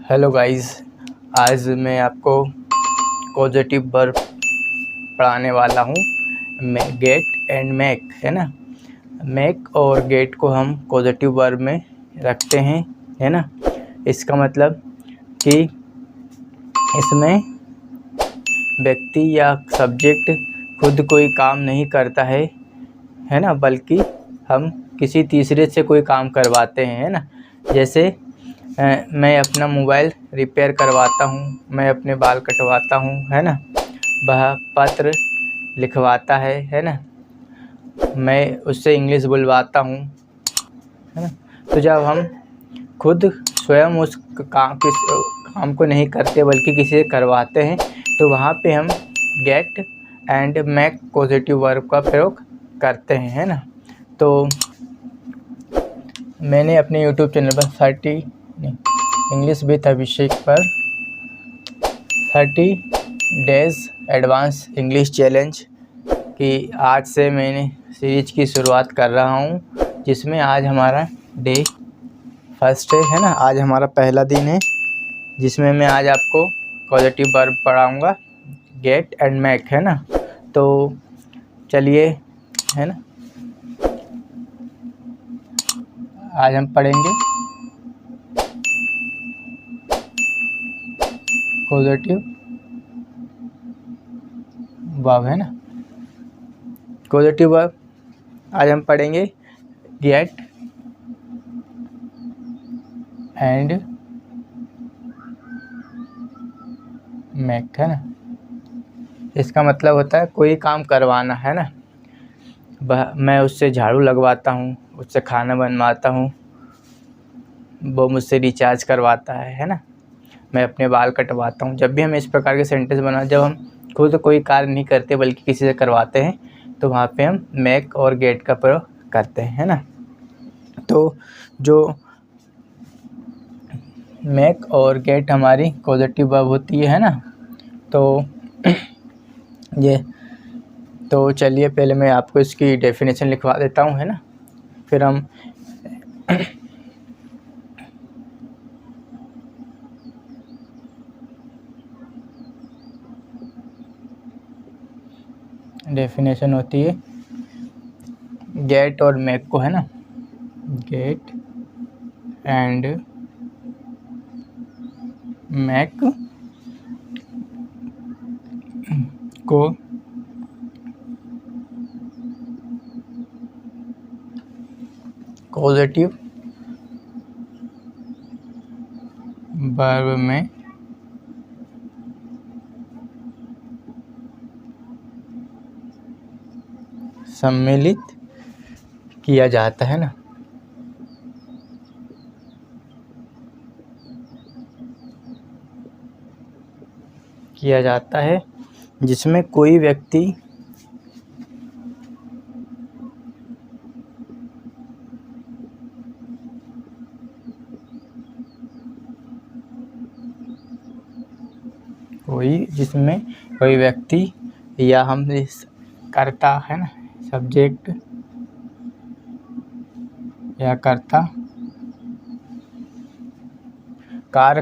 Hello guys, आज मैं आपको पॉजिटिव वर्ब पढ़ाने वाला हूँ। गेट एंड मेक है ना। मेक और गेट को हम पॉजिटिव वर्ब में रखते हैं, है ना। इसका मतलब कि इसमें व्यक्ति या सब्जेक्ट खुद कोई काम नहीं करता है ना, बल्कि हम किसी तीसरे से कोई काम करवाते हैं, है ना। जैसे मैं अपना मोबाइल रिपेयर करवाता हूँ, मैं अपने बाल कटवाता हूँ, है ना। वह पत्र लिखवाता है ना। मैं उससे इंग्लिश बुलवाता हूँ, है ना। तो जब हम खुद स्वयं उस काम को नहीं करते बल्कि किसी से करवाते हैं, तो वहाँ पे हम get and make positive verb का प्रयोग करते हैं, है ना। तो मैंने अपने यूट्यूब चैनल पर इंग्लिश विद अभिषेक पर 30 डेज एडवांस इंग्लिश चैलेंज की आज से मैंने सीरीज की शुरुआत कर रहा हूँ, जिसमें आज हमारा डे फर्स्ट है ना। आज हमारा पहला दिन है, जिसमें मैं आज आपको पॉजिटिव वर्ब पढ़ाऊँगा, गेट एंड मेक, है ना। तो चलिए, है ना, आज हम पढ़ेंगे पॉजिटिव वर्ब, है ना। पॉजिटिव वर्ब आज हम पढ़ेंगे गेट एंड मेक, है ना। इसका मतलब होता है कोई काम करवाना, है ना। मैं उससे झाड़ू लगवाता हूँ, उससे खाना बनवाता हूँ, वो मुझसे रिचार्ज करवाता है ना। मैं अपने बाल कटवाता हूँ। जब भी हम इस प्रकार के सेंटेंस जब हम खुद कोई कार्य नहीं करते बल्कि किसी से करवाते हैं, तो वहाँ पे हम मेक और गेट का प्रयोग करते हैं, है ना। तो जो मेक और गेट हमारी पॉजिटिव वर्ब होती है ना। तो तो चलिए पहले मैं आपको इसकी डेफिनेशन लिखवा देता हूँ, है ना। फिर हम डेफिनेशन होती है गेट और मेक को, है ना। गेट एंड मेक को पॉजिटिव वर्ब में सम्मिलित किया जाता है ना। किया जाता है जिसमें कोई व्यक्ति जिसमें कोई व्यक्ति या हम कर्ता, है ना, सब्जेक्ट या कर्ता कार्य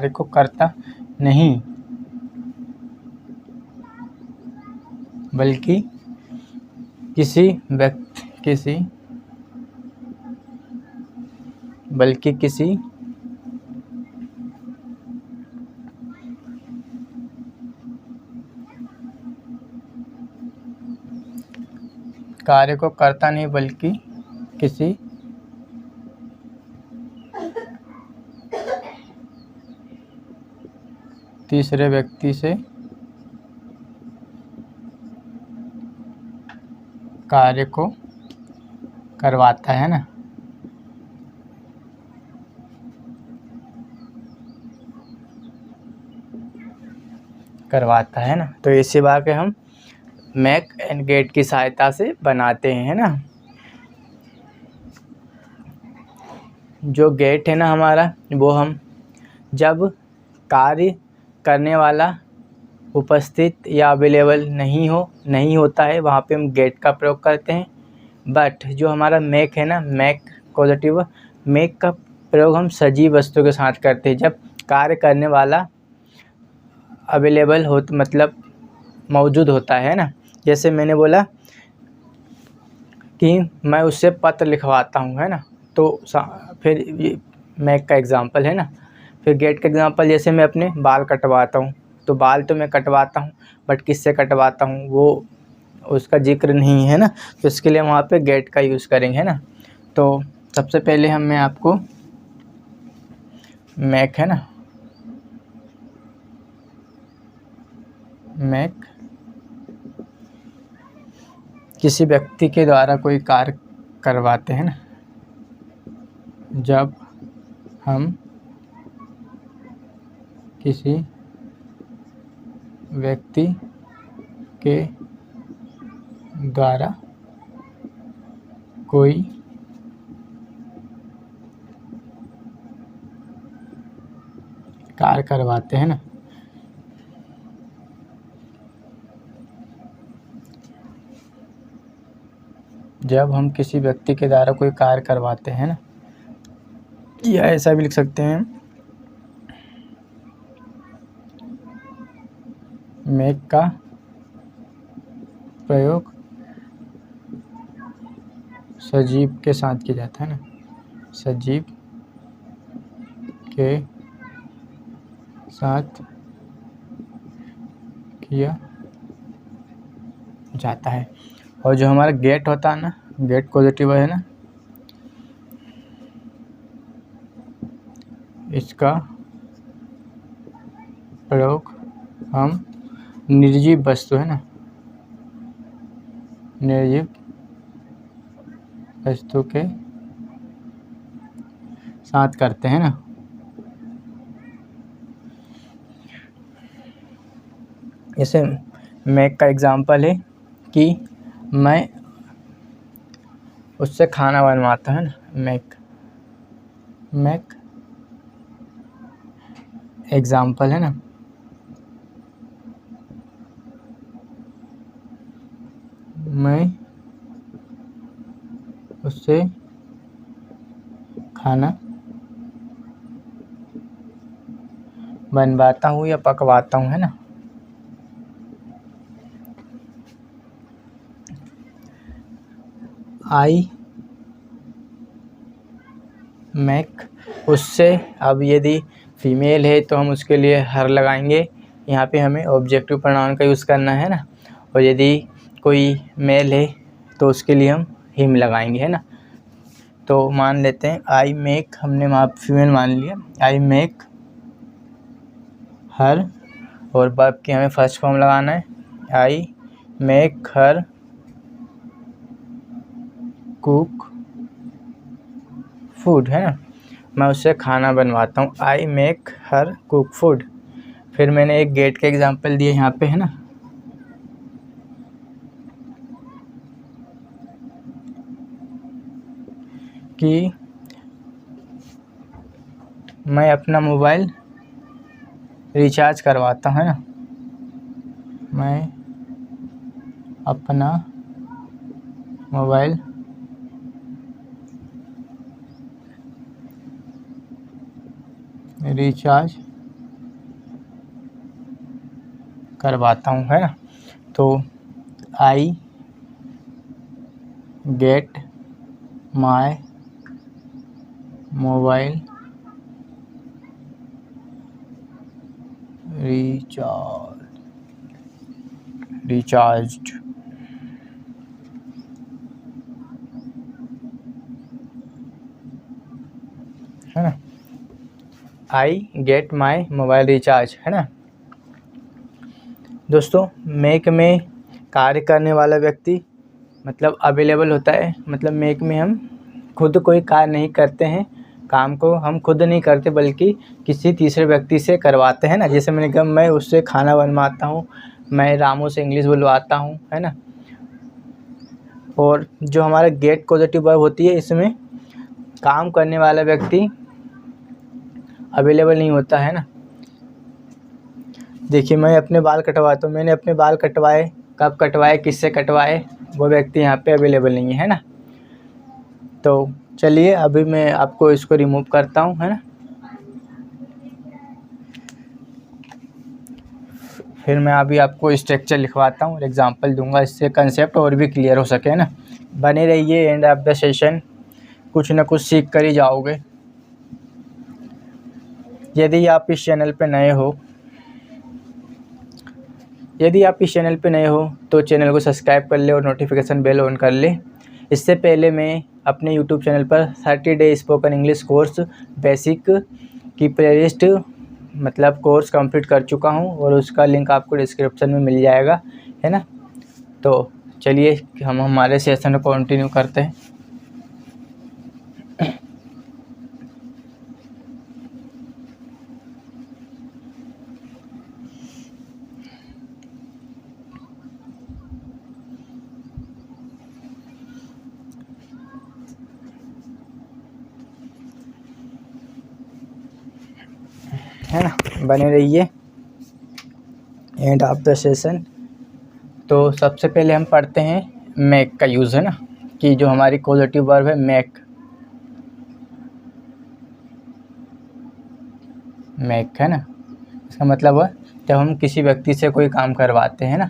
को करता नहीं बल्कि किसी कार्य को करता नहीं बल्कि किसी तीसरे व्यक्ति से कार्य को करवाता है ना। करवाता है ना। तो ये सेवा के हम मेक एंड गेट की सहायता से बनाते हैं, है ना। जो गेट है ना हमारा, वो हम जब कार्य करने वाला उपस्थित या अवेलेबल नहीं होता है, वहाँ पे हम गेट का प्रयोग करते हैं। बट जो हमारा मेक है ना, मेक पॉजिटिव, मेक का प्रयोग हम सजीव वस्तु के साथ करते हैं जब कार्य करने वाला अवेलेबल हो, मतलब मौजूद होता है ना। जैसे मैंने बोला कि मैं उससे पत्र लिखवाता हूँ, है ना, तो फिर ये मेक का एग्ज़ाम्पल है ना। फिर गेट का एग्ज़ाम्पल, जैसे मैं अपने बाल कटवाता हूँ, तो बाल तो मैं कटवाता हूँ बट किससे कटवाता हूँ वो उसका जिक्र नहीं है ना, तो इसके लिए वहाँ पे गेट का यूज़ करेंगे, है ना। तो सबसे पहले मैं आपको मेक है ना, मेक किसी व्यक्ति के द्वारा कोई कार्य करवाते हैं ना, जब हम किसी व्यक्ति के द्वारा कोई कार्य करवाते हैं ना, जब हम किसी व्यक्ति के द्वारा कोई कार्य करवाते हैं ना, या ऐसा भी लिख सकते हैं, मेक का प्रयोग सजीव के साथ किया जाता है ना, सजीव के साथ किया जाता है। और जो हमारा गेट होता है ना, गेट पॉजिटिव है ना, इसका प्रयोग हम निर्जीव वस्तु है ना, निर्जीव वस्तु के साथ करते हैं ना। जैसे मेक का एग्ज़ाम्पल है कि मैं उससे खाना बनवाता है ना, मेक एग्ज़ाम्पल है ना, मैं उससे खाना बनवाता हूँ या पकवाता हूँ, है ना। आई मेक उससे, अब यदि फीमेल है तो हम उसके लिए हर लगाएंगे, यहाँ पे हमें ऑब्जेक्टिव प्रोनाउन का यूज़ करना है ना। और यदि कोई मेल है तो उसके लिए हम हिम लगाएंगे, है ना। तो मान लेते हैं आई मेक, हमने वहाँ फीमेल मान लिया, आई मेक हर, और वर्ब की हमें फर्स्ट फॉर्म लगाना है, I make her cook food, है ना, मैं उससे खाना बनवाता हूँ, I make her cook food. फिर मैंने एक गेट का एग्जांपल दिया यहाँ पे, है ना, कि मैं अपना मोबाइल रिचार्ज करवाता हूँ, है ना, मैं अपना मोबाइल रिचार्ज करवाता हूँ, है ना। तो I get my mobile recharged, है ना, I get my mobile recharge, है ना। दोस्तों, मेक में कार्य करने वाला व्यक्ति मतलब अवेलेबल होता है, मतलब मेक में हम खुद कोई कार्य नहीं करते हैं, काम को हम खुद नहीं करते बल्कि किसी तीसरे व्यक्ति से करवाते हैं ना। जैसे मैंने कहा मैं उससे खाना बनवाता हूँ, मैं रामू से इंग्लिश बुलवाता हूँ, है ना। और जो हमारा गेट पॉजिटिव वर्ब होती है, इसमें काम करने वाला व्यक्ति अवेलेबल नहीं होता है ना, देखिए मैं अपने बाल कटवाता हूँ, मैंने अपने बाल कटवाए, कब कटवाए, किससे कटवाए, वो व्यक्ति यहाँ पे अवेलेबल नहीं है ना। तो चलिए अभी मैं आपको इसको रिमूव करता हूँ, है ना। फिर मैं अभी आपको स्ट्रक्चर लिखवाता हूँ और एग्जांपल दूंगा, इससे कंसेप्ट और भी क्लियर हो सके, है ना। बने रहिए, एंड ऑफ द सेशन कुछ ना कुछ सीख कर ही जाओगे। यदि आप इस चैनल पे नए हो तो चैनल को सब्सक्राइब कर ले और नोटिफिकेशन बेल ऑन कर ले। इससे पहले मैं अपने यूट्यूब चैनल पर 30 day spoken English course basic की प्लेलिस्ट मतलब कोर्स कंप्लीट कर चुका हूं और उसका लिंक आपको डिस्क्रिप्शन में मिल जाएगा, है ना। तो चलिए हम हमारे सेशन को कंटिन्यू करते हैं। है ना, बने रहिए, एंड ऑफ द सेशन। तो सबसे पहले हम पढ़ते हैं मेक का यूज़, है ना, कि जो हमारी कॉजेटिव वर्ब है मेक है ना। इसका मतलब है जब हम किसी व्यक्ति से कोई काम करवाते हैं ना,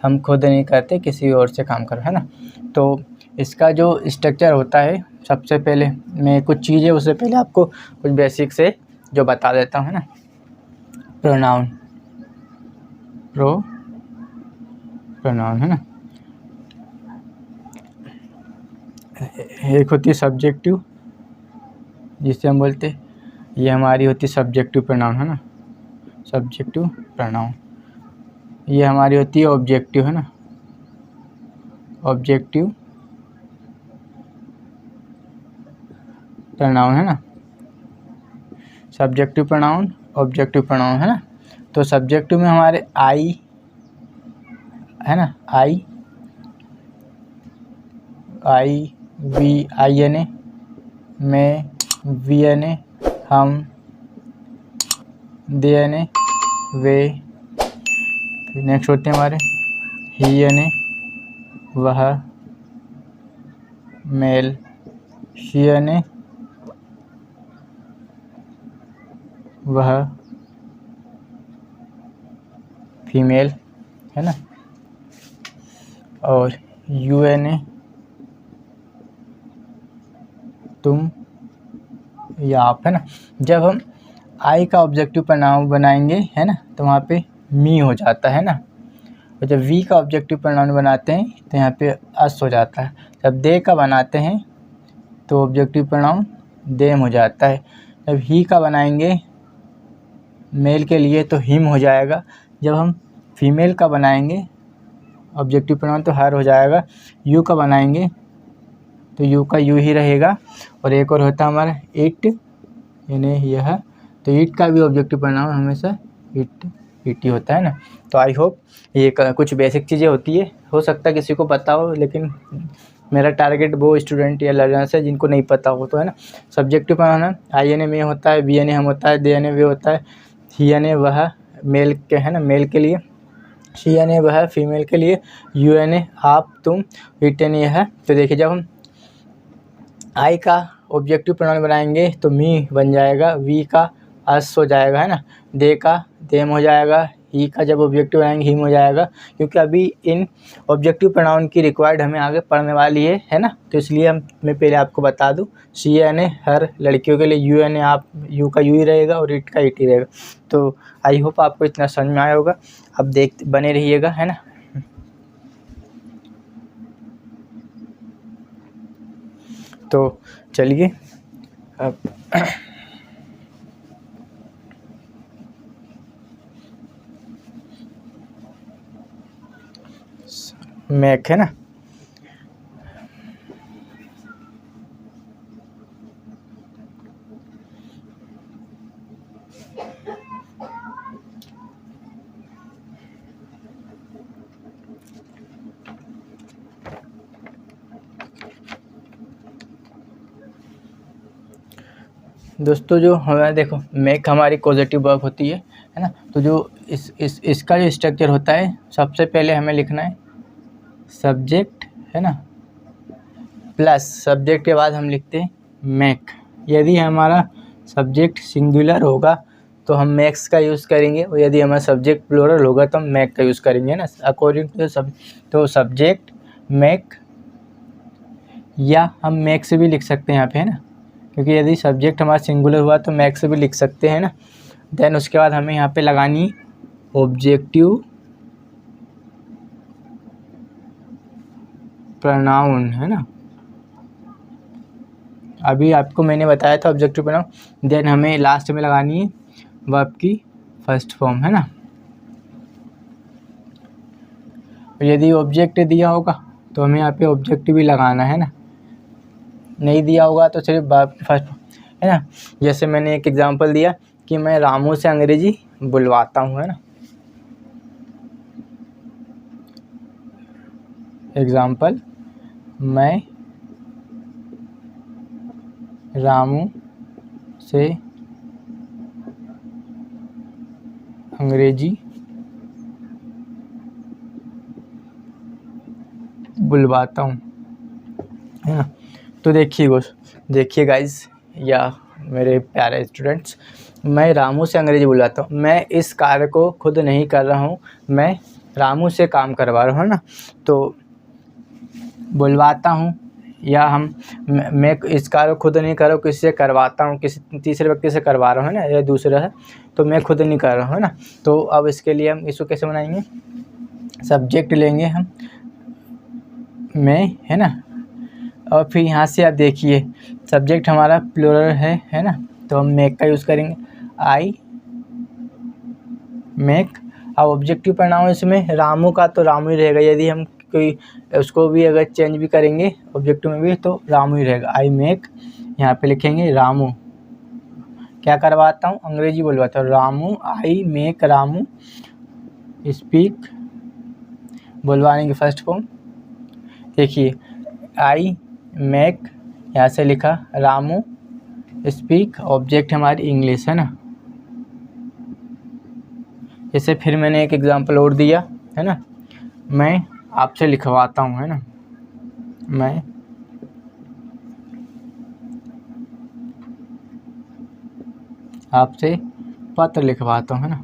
हम खुद नहीं करते, किसी और से काम कर, है ना। तो इसका जो स्ट्रक्चर होता है, सबसे पहले मैं कुछ चीज़ें उससे पहले आपको कुछ बेसिक से जो बता देता हूँ, है ना। प्रोनाउन है ना। एक होती है सब्जेक्टिव, जिसे हम बोलते हैं, ये हमारी होती है सब्जेक्टिव प्रोनाउन, है ना, सब्जेक्टिव प्रोनाउन। ये हमारी होती है ऑब्जेक्टिव, है ना, ऑब्जेक्टिव प्रोनाउन, है ना, सब्जेक्टिव प्रोनाउन, ऑब्जेक्टिव प्रोनाउन, है ना। तो सब्जेक्टिव में हमारे आई है ना, आई वी आई एन ए, मैं वी एन ए, हम दे एन ए, वे। नेक्स्ट होते हैं हमारे ही एन ए, वह, मेल, शी एन ए, वह, फीमेल, है ना, और यू एन ए, तुम या आप, है ना। जब हम आई का ऑब्जेक्टिव प्रोनाउन बनाएंगे, है ना, तो वहाँ पे मी हो जाता है ना। और जब वी का ऑब्जेक्टिव प्रोनाउन बनाते हैं तो यहाँ पे अस हो जाता है। जब दे का बनाते हैं तो ऑब्जेक्टिव प्रोनाउन देम हो जाता है। जब ही का बनाएंगे मेल के लिए तो हिम हो जाएगा। जब हम फीमेल का बनाएंगे ऑब्जेक्टिव प्रोनाउन तो हर हो जाएगा। यू का बनाएंगे तो यू का यू ही रहेगा। और एक और होता है हमारा इट, यानी यह, तो इट का भी ऑब्जेक्टिव प्रोनाउन हमेशा इट ही होता है ना। तो आई होप ये कुछ बेसिक चीज़ें होती है, हो सकता है किसी को पता हो, लेकिन मेरा टारगेट वो स्टूडेंट या लर्नर्स है जिनको नहीं पता हो, तो है ना। Subjective pronoun I N A में होता है, वी एन ए हम होता है, दे एन ए वे होता है, ही एन ए वह मेल के, है ना, मेल के लिए, शी एन ए वह फीमेल के लिए, यू एन ए आप तुम, इट एन ए है। तो देखिए जब हम आई का ऑब्जेक्टिव प्रोनाउन बनाएंगे तो मी बन जाएगा, वी का अस हो जाएगा, है ना, दे का देम हो जाएगा, ही का जब ऑब्जेक्टिव बनाएंगे हिम हो जाएगा। क्योंकि अभी इन ऑब्जेक्टिव प्रोनाउन की रिक्वायर्ड हमें आगे पढ़ने वाली है ना। तो इसलिए मैं पहले आपको बता दूं, शी एन ए हर लड़कियों के लिए, यू एन ए आप, यू का यू ही रहेगा और इट का इट ही रहेगा। तो आई होप आपको इतना समझ में आया होगा। अब बने रहिएगा, है ना। तो चलिए अब मैक, है ना। दोस्तों जो हमारा देखो मेक हमारी पॉजिटिव वर्ब होती है है ना। तो जो इसका जो स्ट्रक्चर होता है, सबसे पहले हमें लिखना है सब्जेक्ट, है ना, प्लस सब्जेक्ट के बाद हम लिखते हैं मेक। यदि हमारा सब्जेक्ट सिंगुलर होगा तो हम मैक्स का यूज़ करेंगे, और यदि हमारा सब्जेक्ट प्लूरल होगा तो हम मैक का यूज़ करेंगे ना, अकॉर्डिंग टू सब्जेक्ट मैक, या हम मैक से भी लिख सकते हैं यहाँ पे, है ना, क्योंकि यदि सब्जेक्ट हमारा सिंगुलर हुआ तो मैक से भी लिख सकते हैं ना। देन उसके बाद हमें यहाँ पे लगानी ऑब्जेक्टिव प्रोनाउन, है ना। अभी आपको मैंने बताया था ऑब्जेक्टिव प्रोनाउन। देन हमें लास्ट में लगानी है वर्ब की फर्स्ट फॉर्म, है ना। यदि ऑब्जेक्ट दिया होगा तो हमें यहाँ पे ऑब्जेक्ट भी लगाना है ना, नहीं दिया होगा तो सिर्फ वर्ब की फर्स्ट फॉर्म, है ना। जैसे मैंने एक एग्जांपल दिया कि मैं रामू से अंग्रेजी बुलवाता हूँ, है ना। एग्जांपल, मैं रामू से अंग्रेजी बुलवाता हूँ, है ना। तो देखिए गाइज या मेरे प्यारे स्टूडेंट्स, मैं रामू से अंग्रेजी बुलवाता हूँ। मैं इस कार्य को खुद नहीं कर रहा हूँ, मैं रामू से काम करवा रहा हूँ, है ना। तो बुलवाता हूँ, या मैं इस कार्य को खुद नहीं कर रहा हूँ, किसी से करवाता हूँ, किसी तीसरे व्यक्ति से करवा रहा हूँ, है ना, या दूसरा है, तो मैं खुद नहीं कर रहा हूँ, है ना। तो अब इसके लिए हम इसको कैसे बनाएंगे, सब्जेक्ट लेंगे हम मैं, है ना, और फिर यहाँ से आप देखिए सब्जेक्ट हमारा प्लूरल है ना, तो हम मेक का यूज़ करेंगे, आई मेक। अब ऑब्जेक्टिव प्रोनाउन इसमें रामू का तो रामू ही रहेगा, यदि हम कोई उसको भी अगर चेंज भी करेंगे ऑब्जेक्टिव में भी तो रामू ही रहेगा। आई मेक, यहाँ पे लिखेंगे रामू, क्या करवाता हूँ, अंग्रेजी बोलवाता हूँ, Ramu, I make Ramu speak, बोलवाने की फर्स्ट फॉर्म। देखिए आई मेक, यहाँ से लिखा रामू स्पीक, ऑब्जेक्ट हमारी इंग्लिश, है ना। जैसे फिर मैंने एक एग्जांपल और दिया, है ना, मैं आपसे लिखवाता हूँ, है ना, मैं आपसे पत्र लिखवाता हूँ, है ना।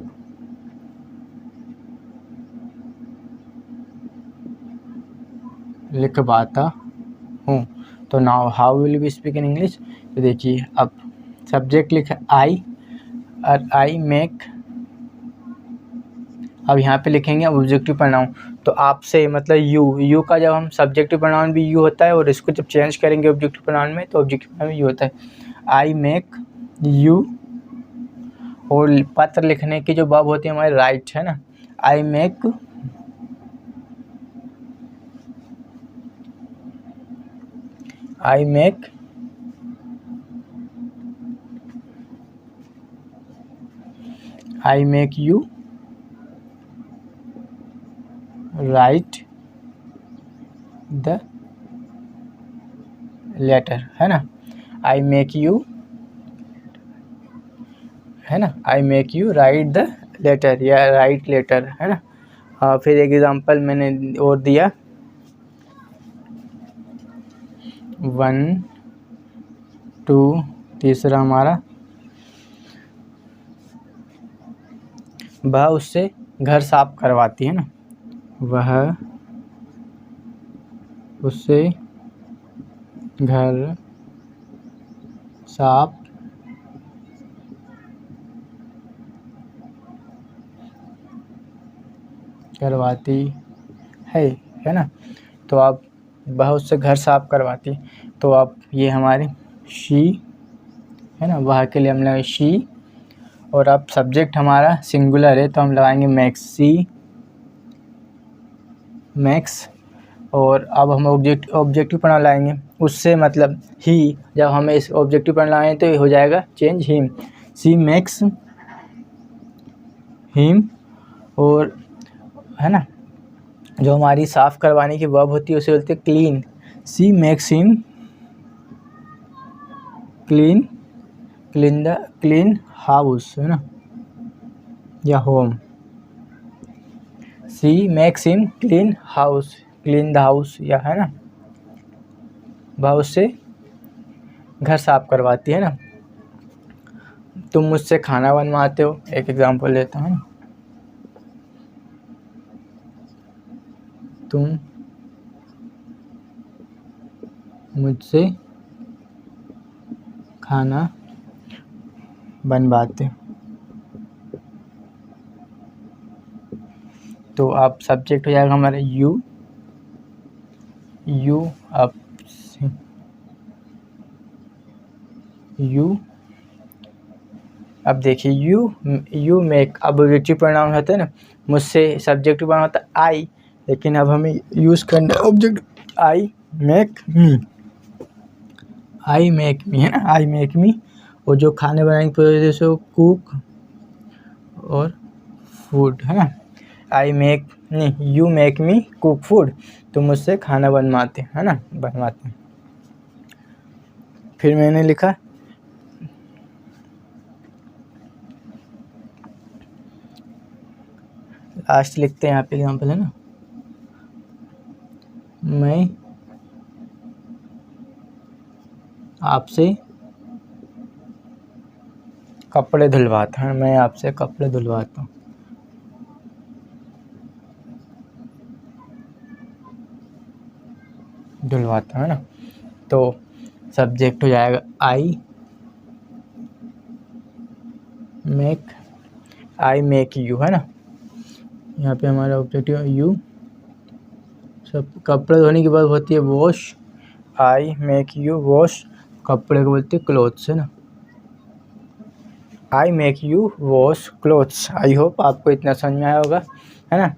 लिखवाता हूँ, तो now how will be speak in English. तो देखिए अब सब्जेक्ट लिखा आई, और आई मेक, अब यहाँ पे लिखेंगे ऑब्जेक्टिव प्रोनाउन, तो आपसे मतलब यू का जब हम सब्जेक्टिव प्रोनाउन भी यू होता है, और इसको जब चेंज करेंगे ऑब्जेक्टिव प्रोनाउन में तो ऑब्जेक्टिव प्रोनाउन यू होता है, आई मेक यू। और पत्र लिखने की जो वर्ब होती है हमारी राइट, है ना, I make you write the letter, है ना, आई मेक यू, है ना, I make you write the letter, या राइट लेटर, है ना। फिर एक एग्जांपल मैंने और दिया, 1 2 तीसरा हमारा, वह उससे घर साफ करवाती, है ना, वह उससे घर साफ करवाती है ना। तो आप वह उससे घर साफ करवाती, तो आप ये हमारी शी, है ना, वह के लिए हम लगाए शी। और अब सब्जेक्ट हमारा सिंगुलर है तो हम लगाएंगे मैक्सी मैक्स। और अब हम ऑब्जेक्टिव प्रोनाउन लाएंगे, उससे मतलब ही, जब हमें इस ऑब्जेक्टिव प्रोनाउन लाएंगे तो हो जाएगा चेंज हिम, सी मेक्स हिम। और है ना, जो हमारी साफ़ करवाने की वर्ब होती है उसे बोलते हैं clean, she makes him clean the clean house, है ना। या home. She makes him clean house, clean the house, या है ना, वह उससे घर साफ करवाती है ना। तुम मुझसे खाना बनवाते हो, एक एग्जांपल लेता हूँ। तुम मुझसे खाना बनवाते हो, तो आप सब्जेक्ट हो जाएगा हमारा यू। अब यू, अब देखिए यू मेक, अब ऑब्जेक्टिव प्रोनाउन होते हैं ना, मुझसे सब्जेक्टिव प्रोनाउन होता है आई, लेकिन अब हमें यूज़ करना है object. I make me, I make me है ना, आई मेक मी। और जो खाने बनाने की प्रोसेस है वो कुक और फूड है ना। आई मेक, नहीं, you make me cook food, तो मुझसे खाना बनवाते है ना, बनवाते। फिर मैंने लिखा लास्ट लिखते हैं यहाँ पे एग्जाम्पल है ना, मैं आपसे कपड़े धुलवाता हूँ, मैं आपसे कपड़े धुलवाता हूँ। धुलवाता है ना, तो सब्जेक्ट हो जाएगा आई मेक यू है ना। यहाँ पे हमारा ऑब्जेक्टिव यू, सब कपड़े धोने की बात होती है wash, I make you wash, कपड़े को बोलते हैं क्लोथ्स है ना। I make you wash clothes. I hope आपको इतना समझ में आया होगा है ना,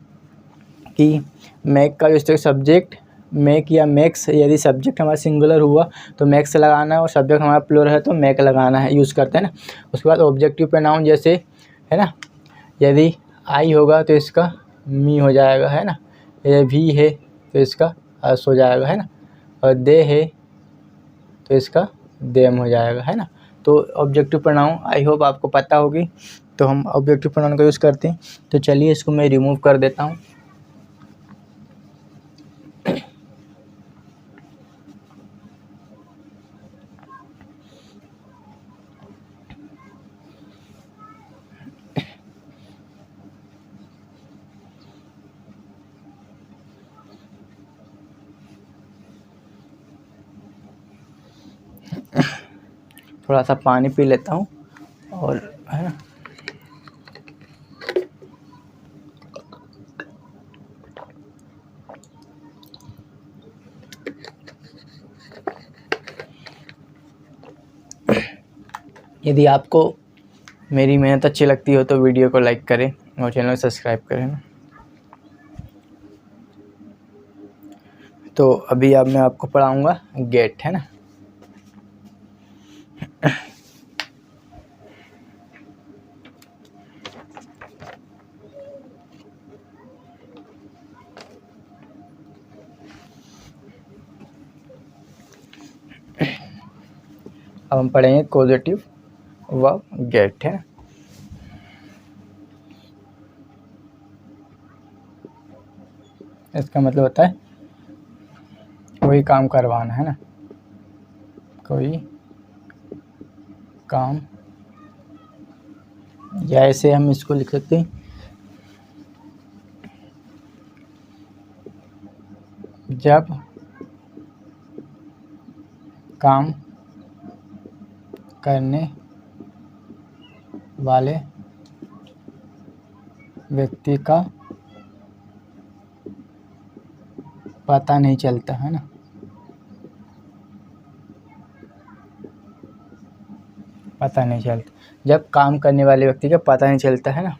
कि मेक का जो सब्जेक्ट मेक या मेक्स, यदि सब्जेक्ट हमारा सिंगुलर हुआ तो मेक्स लगाना है, और सब्जेक्ट हमारा प्लूरल है तो मेक लगाना है, यूज़ करते हैं ना। उसके बाद ऑब्जेक्टिव प्रोनाउन जैसे है ना, यदि आई होगा तो इसका मी हो जाएगा है ना, ये भी है तो इसका अस हो जाएगा है ना, और दे है तो इसका देम हो जाएगा है ना। तो ऑब्जेक्टिव प्रोनाउन आई होप आपको पता होगी, तो हम ऑब्जेक्टिव प्रोनाउन का यूज़ करते हैं। तो चलिए इसको मैं रिमूव कर देता हूँ। थोड़ा सा पानी पी लेता हूँ और है ना, यदि आपको मेरी मेहनत अच्छी लगती हो तो वीडियो को लाइक करें और चैनल को सब्सक्राइब करें ना। तो अभी अब मैं आपको पढ़ाऊँगा गेट है ना। अब हम पढ़ेंगे कॉजेटिव वर्ब गेट है। इसका मतलब होता है कोई काम करवाना है ना, कोई काम, या ऐसे हम इसको लिख सकते हैं जब काम करने वाले व्यक्ति का पता नहीं चलता है ना, पता नहीं चलता, जब काम करने वाले व्यक्ति का पता नहीं चलता है ना,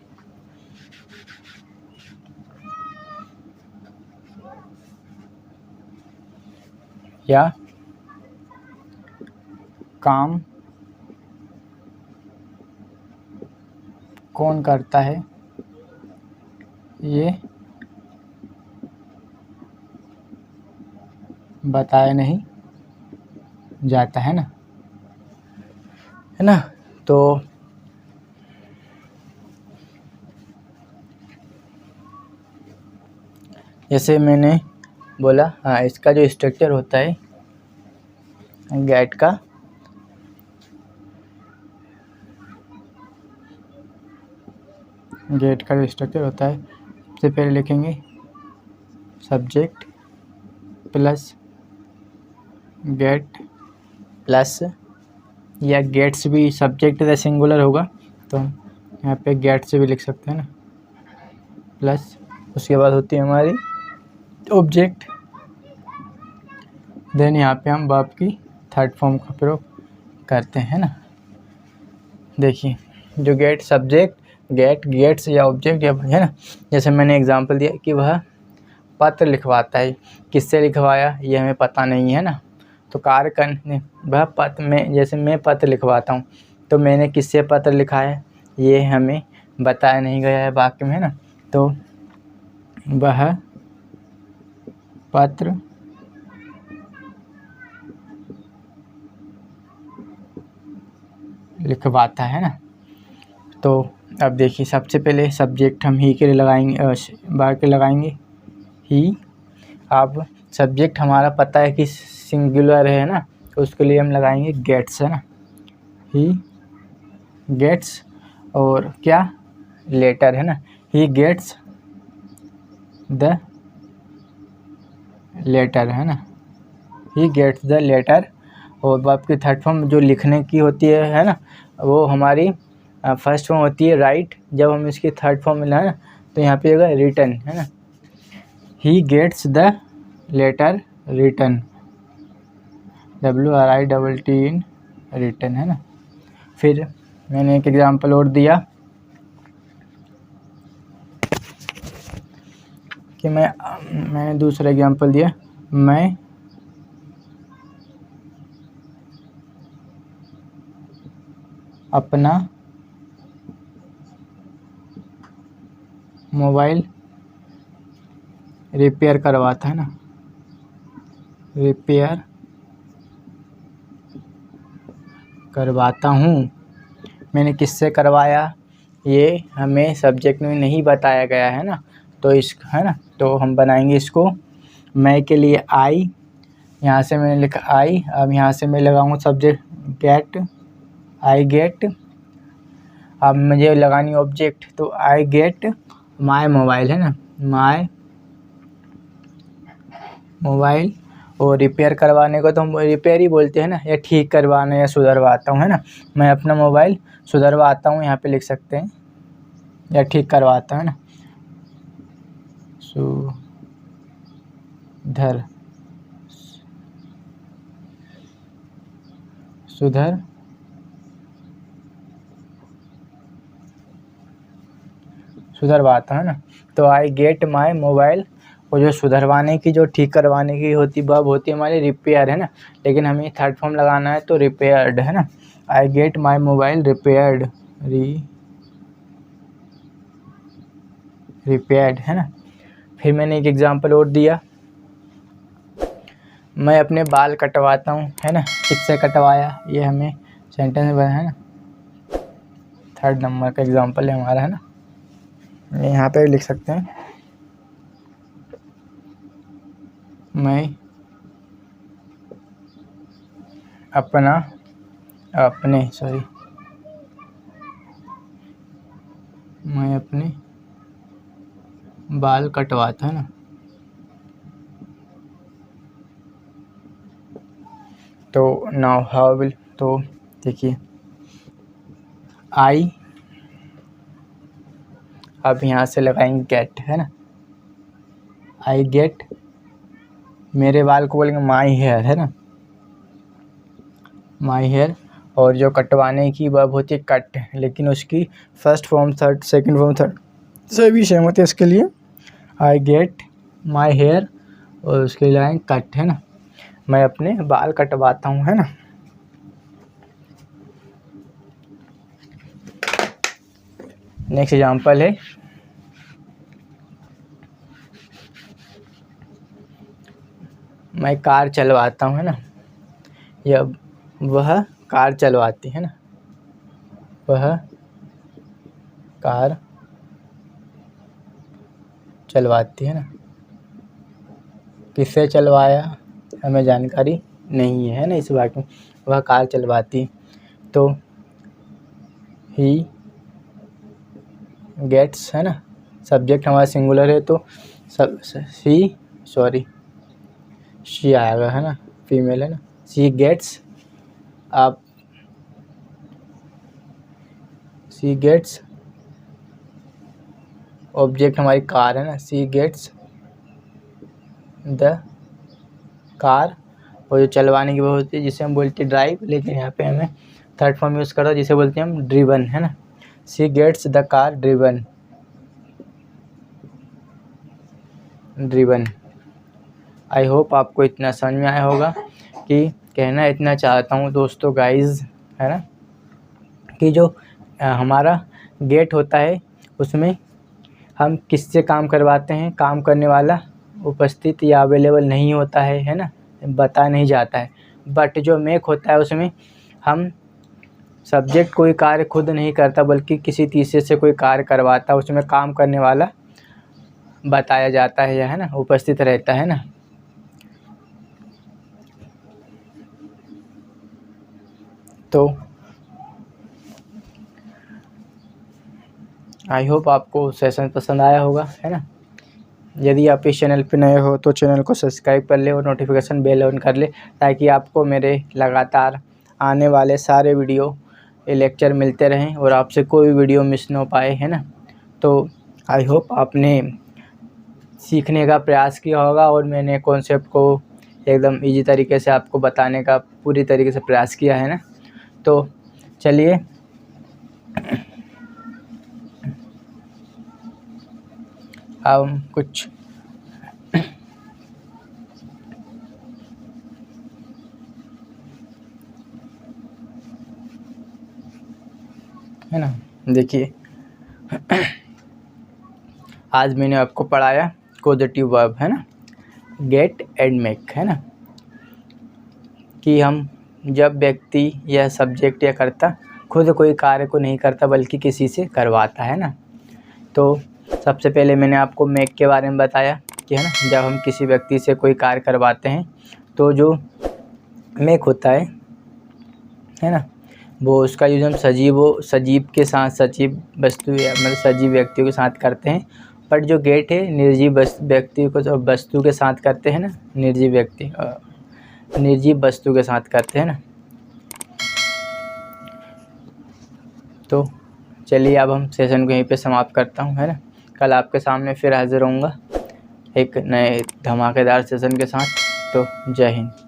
या काम कौन करता है ये बताया नहीं जाता है ना, है ना। तो जैसे मैंने बोला, हाँ, इसका जो स्ट्रक्चर होता है गेट का, जो स्ट्रक्चर होता है, सबसे पहले लिखेंगे सब्जेक्ट प्लस गेट प्लस, या गेट्स भी, सब्जेक्ट का सिंगुलर होगा तो यहाँ पे गेट्स भी लिख सकते हैं ना, प्लस उसके बाद होती है हमारी ऑब्जेक्ट। देन यहाँ पे हम वर्ब की थर्ड फॉर्म का प्रयोग करते हैं ना। देखिए, जो गेट सब्जेक्ट, गेट्स या ऑब्जेक्ट या, है ना, जैसे मैंने एग्जांपल दिया कि वह पत्र लिखवाता है, किससे लिखवाया ये हमें पता नहीं है ना, तो कार्य करने, वह पत्र में, जैसे मैं पत्र लिखवाता हूँ तो मैंने किससे पत्र लिखा है ये हमें बताया नहीं गया है वाक्य में, है ना, तो वह पत्र लिखवाता है ना। तो अब देखिए, सबसे पहले सब्जेक्ट हम ही के लिए लगाएंगे, बार के लगाएंगे ही। अब सब्जेक्ट हमारा पता है कि सिंगुलर है ना, तो उसके लिए हम लगाएंगे गेट्स, है ना, ही गेट्स, और क्या, लेटर, है ना, ही गेट्स द लेटर, है ना, ही गेट्स द लेटर। और वर्ब की थर्ड फॉर्म जो लिखने की होती है ना, वो हमारी फर्स्ट फॉर्म होती है राइट, जब हम इसकी थर्ड फॉर्म मिला है ना तो यहाँ पे होगा रिटन, है ना, he gets the letter written, WRITTEN written, है ना। फिर मैंने एक एग्जांपल और दिया कि मैंने दूसरा एग्जांपल दिया, मैं अपना मोबाइल रिपेयर करवाता, है ना, रिपेयर करवाता हूँ। मैंने किससे करवाया ये हमें सब्जेक्ट में नहीं बताया गया है ना, तो है ना, तो हम बनाएंगे इसको, मैं के लिए आई, यहाँ से मैंने लिखा आई, अब यहाँ से मैं लगाऊंगा सब्जेक्ट गेट, आई गेट, अब मुझे लगानी ऑब्जेक्ट, तो आई गेट माय मोबाइल, है ना, माय मोबाइल। और रिपेयर करवाने को तो हम रिपेयर ही बोलते हैं ना, या ठीक करवाना या सुधरवाता हूँ, है ना, मैं अपना मोबाइल सुधरवाता हूँ, यहाँ पे लिख सकते हैं, या ठीक करवाता, है ना, सुधरवाता, है ना। तो आई गेट माय मोबाइल, और जो सुधरवाने की, जो ठीक करवाने की होती वर्ब होती है हमारी रिपेयर, है ना, लेकिन हमें थर्ड फॉर्म लगाना है तो रिपेयर्ड, है ना, I get my mobile repaired, repaired, है ना। फिर मैंने एक एग्जांपल और दिया, मैं अपने बाल कटवाता हूँ, है ना, किससे कटवाया ये हमें सेंटेंस में है ना, थर्ड नंबर का एग्जांपल है हमारा, है ना, यहाँ पे लिख सकते हैं, मैं अपने बाल कटवाता, है ना, तो नाउ हाउ विल, तो देखिए आई, अब यहाँ से लगाएंगे गेट, है ना, आई गेट, मेरे बाल को बोलेंगे माई हेयर, है ना, माई हेयर। और जो कटवाने की वर्ब होती है कट, लेकिन उसकी first form, third, second form, third सभी सेम होते हैं, इसके लिए आई गेट माई हेयर, और उसके लिए कट, है ना, मैं अपने बाल कटवाता हूँ, है ना। नेक्स्ट एग्जांपल है, मैं कार चलवाता हूँ, है ना, या वह कार चलवाती, है ना, वह कार चलवाती, है ना, किससे चलवाया हमें जानकारी नहीं है ना इस वाक्य में। वह कार चलवाती, तो ही गेट्स है ना, सब्जेक्ट हमारा सिंगुलर है तो सब शी आएगा है ना, फीमेल है ना। शी गेट्स ऑब्जेक्ट हमारी कार है ना, शी गेट्स द कार, और जो चलवाने की वो होती है जिसे हम बोलते हैं ड्राइव, लेकिन यहाँ पे हमें थर्ड फॉर्म यूज़ करो जिसे बोलते हैं हम ड्रिवन है ना। She gets the car driven. I hope आपको इतना समझ में आया होगा कि कहना इतना चाहता हूँ दोस्तों गाइज़ है ना, कि जो हमारा गेट होता है उसमें हम किससे काम करवाते हैं, काम करने वाला उपस्थित या अवेलेबल नहीं होता है ना, बता नहीं जाता है। बट जो मेक होता है उसमें हम सब्जेक्ट कोई कार्य खुद नहीं करता बल्कि किसी तीसरे से कोई कार्य करवाता है, उसमें काम करने वाला बताया जाता है ना, उपस्थित रहता है ना। तो आई होप आपको सेशन पसंद आया होगा है ना। यदि आप इस चैनल पे नए हो तो चैनल को सब्सक्राइब कर ले और नोटिफिकेशन बेल ऑन कर ले, ताकि आपको मेरे लगातार आने वाले सारे वीडियो लेक्चर मिलते रहें और आपसे कोई वीडियो मिस ना हो पाए है ना। तो आई होप आपने सीखने का प्रयास किया होगा और मैंने कॉन्सेप्ट को एकदम इजी तरीके से आपको बताने का पूरी तरीके से प्रयास किया है ना। तो चलिए अब कुछ है ना, देखिए आज मैंने आपको पढ़ाया कॉजेटिव वर्ब है ना, गेट एंड मेक है ना, कि हम जब व्यक्ति या सब्जेक्ट या कर्ता खुद कोई कार्य को नहीं करता बल्कि किसी से करवाता है ना। तो सबसे पहले मैंने आपको मेक के बारे में बताया कि है ना, जब हम किसी व्यक्ति से कोई कार्य करवाते हैं तो जो मेक होता है ना, वो उसका यूज़ हम सजीव के साथ, सजीव वस्तु या मतलब सजीव व्यक्तियों के साथ करते हैं। बट जो गेट है निर्जीव व्यक्ति को जो वस्तु के साथ करते हैं ना, निर्जीव वस्तु के साथ करते हैं ना। तो चलिए अब हम सेशन को यहीं पे समाप्त करता हूँ है ना। कल आपके सामने फिर हाजिर होऊंगा एक नए धमाकेदार सेशन के साथ। तो जय हिंद।